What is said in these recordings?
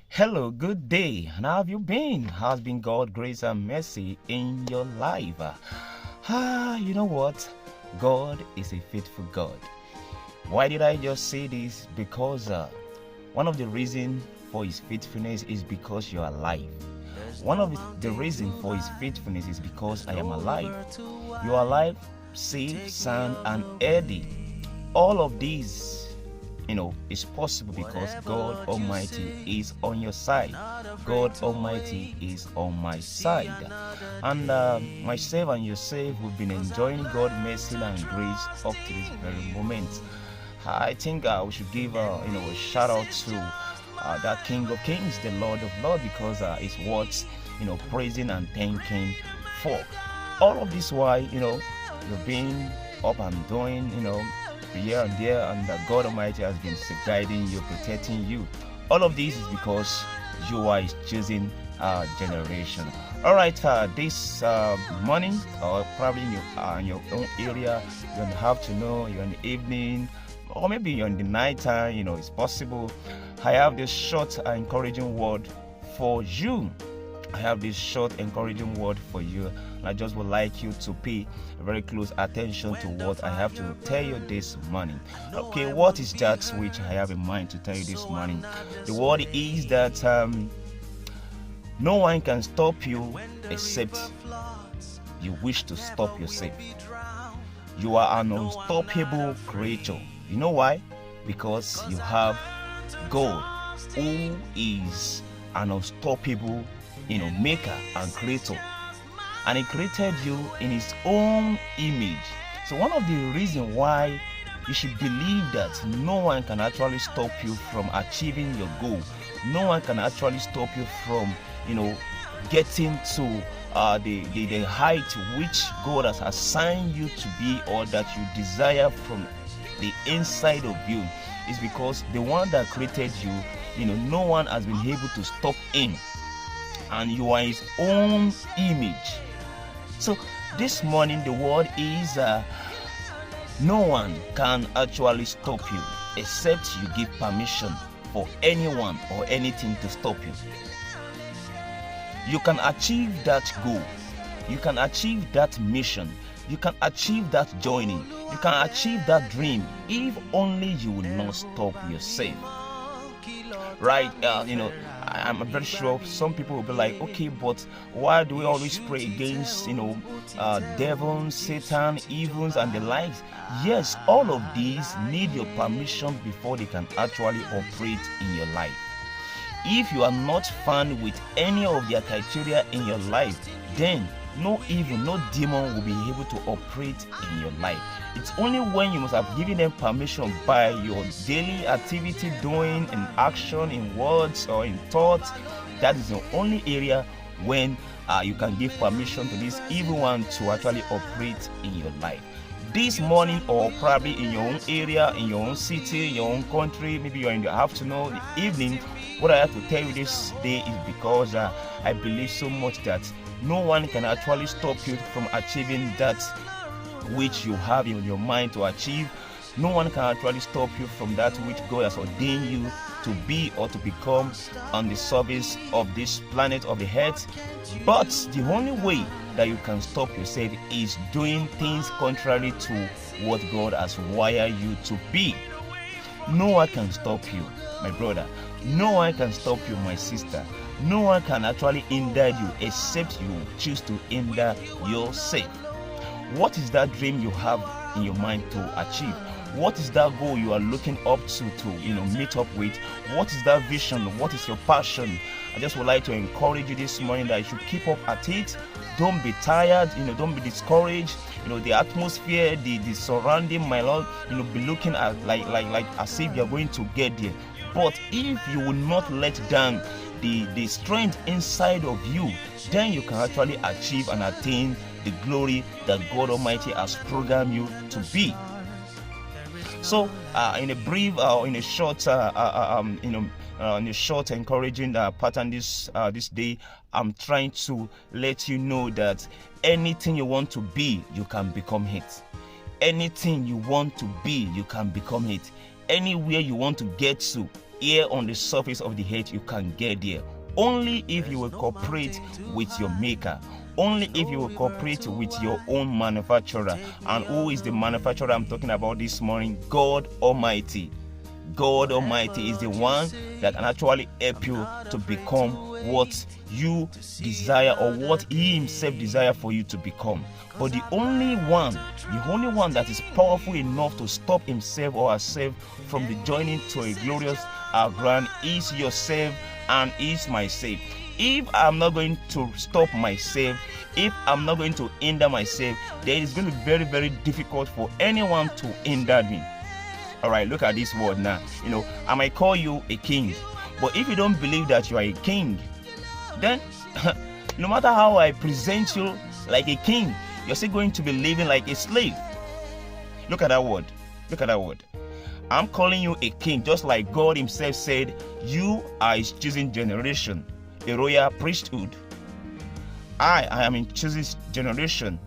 Hello, good day. And how have you been? How's been God's grace and mercy in your life? You know what? God is a faithful God. Why did I just say this? Because one of the reasons for His faithfulness is because you're alive. One of the reasons for His faithfulness is because I am alive. You are alive, safe, sound, and healthy. All of these it's possible because God Almighty is on your side. God Almighty is on my side. And myself and yourself, we've been enjoying God's mercy and grace up to this very moment. I think we should give a shout out to that King of Kings, the Lord of Lords, because it's worth praising and thanking for. All of this why you're being up and doing here and there, and God Almighty has been guiding you, protecting you. All of this is because you are His chosen generation. All right, this morning, or probably in your own area, you're in the afternoon, you're in the evening, or maybe you're in the night time. It's possible. I have this short encouraging word for you. I have this short encouraging word for you. I just would like you to pay very close attention to what I have to tell you this morning. Okay, what is that which I have in mind to tell you this morning? The word is that no one can stop you except you wish to stop yourself. You are an unstoppable creature. You know why? Because you have God, who is an unstoppable maker and creator. And He created you in His own image. So one of the reasons why you should believe that no one can actually stop you from achieving your goal. No one can actually stop you from, getting to the height which God has assigned you to be, or that you desire from the inside of you, is because the one that created you, no one has been able to stop Him. And you are His own image. So this morning the word is no one can actually stop you except you give permission for anyone or anything to stop you. You can achieve that goal. You can achieve that mission. You can achieve that journey. You can achieve that dream if only you will not stop yourself. Right? I'm very sure some people will be like, okay, but why do we always pray against, devils, Satan, evils, and the likes? Yes, all of these need your permission before they can actually operate in your life. If you are not found with any of their criteria in your life, then no evil, no demon will be able to operate in your life. It's only when you must have given them permission by your daily activity, doing in action, in words, or in thoughts. That is the only area when you can give permission to this evil one to actually operate in your life. This morning, or probably in your own area, in your own city, your own country, maybe you're in the afternoon, the evening, what I have to tell you this day is because I believe so much that no one can actually stop you from achieving that which you have in your mind to achieve. No one can actually stop you from that which God has ordained you to be or to become on the surface of this planet of the earth. But the only way that you can stop yourself is doing things contrary to what God has wired you to be. No one can stop you, my brother. No one can stop you, my sister. No one can actually hinder you except you choose to hinder yourself. What is that dream you have in your mind to achieve? What is that goal you are looking up to meet up with? What is that vision? What is your passion? I just would like to encourage you this morning that you should keep up at it. Don't be tired, don't be discouraged. The atmosphere, the surrounding might not, be looking at like as if you're going to get there. But if you will not let down the strength inside of you, then you can actually achieve and attain the glory that God Almighty has programmed you to be. So, in a brief, in a short, encouraging pattern this day, I'm trying to let you know that anything you want to be, you can become it. Anything you want to be, you can become it. Anywhere you want to get to, here on the surface of the earth, you can get there. Only if you will cooperate with your maker. Only if you will cooperate with your own manufacturer. And who is the manufacturer I'm talking about this morning? God Almighty. God Almighty is the one that can actually help you to become what you desire or what He Himself desires for you to become. But the only one that is powerful enough to stop himself or herself from the joining to a glorious ground is yourself and is myself. If I'm not going to stop myself, if I'm not going to hinder myself, then it's going to be very, very difficult for anyone to hinder me. All right, look at this word now. I might call you a king, but if you don't believe that you are a king, then no matter how I present you like a king, you're still going to be living like a slave. Look at that word. Look at that word. I'm calling you a king, just like God Himself said, you are His chosen generation, a royal priesthood. I am in chosen generation,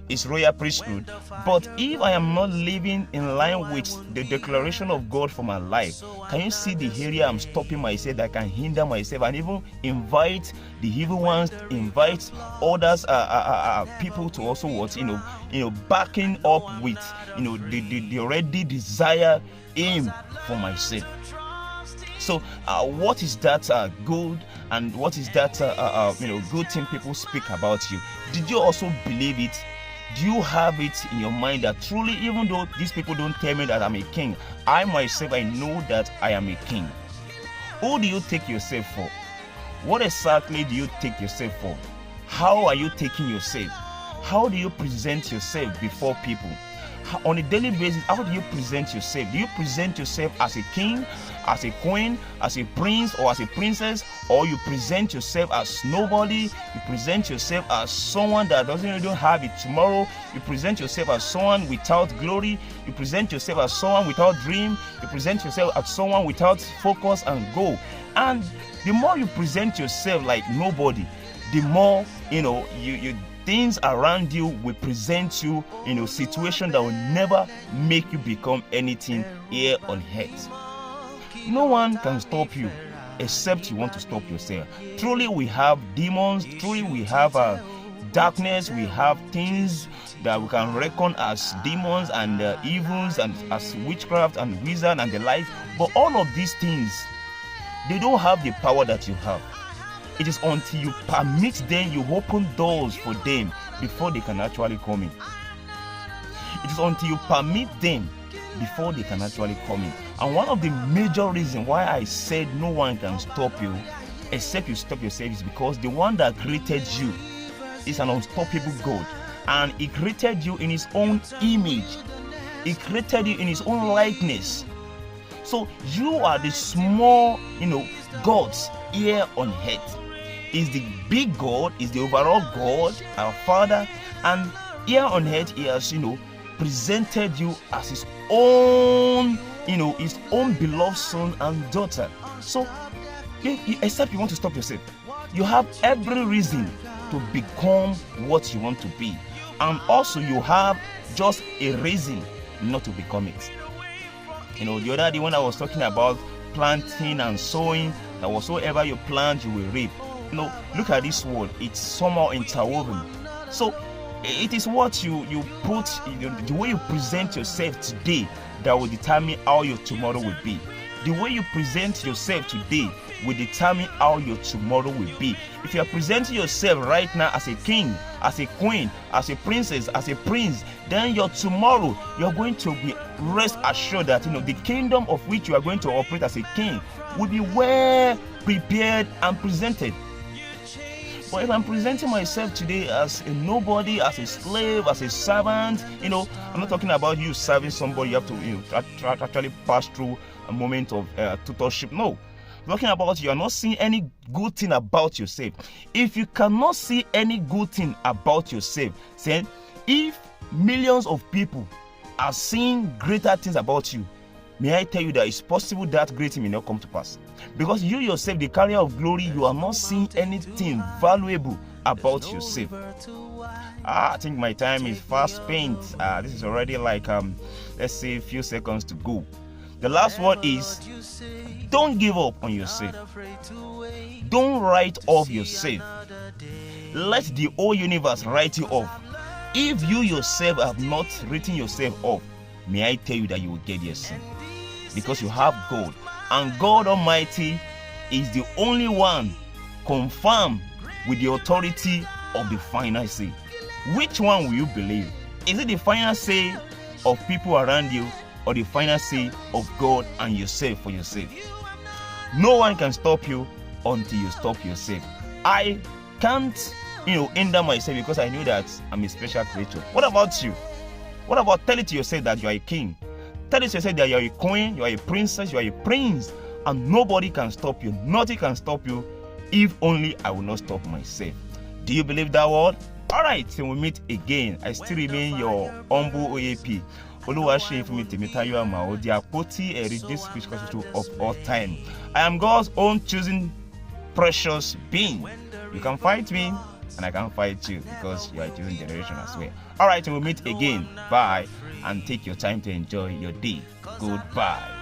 His royal priesthood. But if I am not living in line with the declaration of God for my life, can you see the area I'm stopping myself that can hinder myself and even invite the evil ones, invite others, people to also backing up with, the already desire aim for myself. So, what is that good and what is that good thing people speak about you? Did you also believe it? Do you have it in your mind that truly, even though these people don't tell me that I'm a king, I myself, I know that I am a king? Who do you take yourself for? What exactly do you take yourself for? How are you taking yourself? How do you present yourself before people? On a daily basis, how do you present yourself? Do you present yourself as a king, as a queen, as a prince or as a princess? Or you present yourself as nobody? You present yourself as someone that don't have it tomorrow? You present yourself as someone without glory? You present yourself as someone without dream? You present yourself as someone without focus and goal? And the more you present yourself like nobody, the more you things around you will present you in a situation that will never make you become anything here on earth. No one can stop you except you want to stop yourself. Truly, we have demons. Truly, we have darkness. We have things that we can reckon as demons and evils and as witchcraft and wizard and the like. But all of these things, they don't have the power that you have. It is until you permit them, you open doors for them before they can actually come in. It is until you permit them before they can actually come in. And one of the major reasons why I said no one can stop you except you stop yourself is because the one that created you is an unstoppable God. And He created you in His own image. He created you in His own likeness. So you are the small, gods here on earth. Is the big God, is the overall God, our Father, and here on earth He has, presented you as His own, His own beloved son and daughter. So, except you want to stop yourself, you have every reason to become what you want to be, and also you have just a reason not to become it. The other day when I was talking about planting and sowing, that whatsoever you plant, you will reap. Look at this word. It's somehow interwoven. So it is what you put, the way you present yourself today that will determine how your tomorrow will be. The way you present yourself today will determine how your tomorrow will be. If you are presenting yourself right now as a king, as a queen, as a princess, as a prince, then your tomorrow, you're going to be rest assured that the kingdom of which you are going to operate as a king will be well prepared and presented. But if I'm presenting myself today as a nobody, as a slave, as a servant, I'm not talking about you serving somebody. You have to actually pass through a moment of tutorship. No. I'm talking about you are not seeing any good thing about yourself. If you cannot see any good thing about yourself, then if millions of people are seeing greater things about you, may I tell you that it's possible that great thing may not come to pass. Because you yourself, the carrier of glory, you are not seeing anything valuable about yourself. I think my time is fast spent. This is already like, let's say a few seconds to go. The last word is, don't give up on yourself. Don't write off yourself. Let the whole universe write you off. If you yourself have not written yourself off, may I tell you that you will get there soon. Because you have God. And God Almighty is the only one confirmed with the authority of the final say. Which one will you believe? Is it the final say of people around you, or the final say of God and yourself for yourself? No one can stop you until you stop yourself. I can't, hinder myself because I know that I'm a special creature. What about you? What about telling to yourself that you are a king? Tell yourself that you are a queen, you are a princess, you are a prince, and nobody can stop you. Nothing can stop you if only I will not stop myself. Do you believe that word? Alright, till we meet again. I still remain your humble OAP. Oluwaseun Temitayo Amao, the Apoti Eridis Spiritual of all time. I am God's own chosen precious being. You can fight me, and I can fight you because you are a chosen generation as well. Alright, we'll meet again. Bye, and take your time to enjoy your day. Goodbye.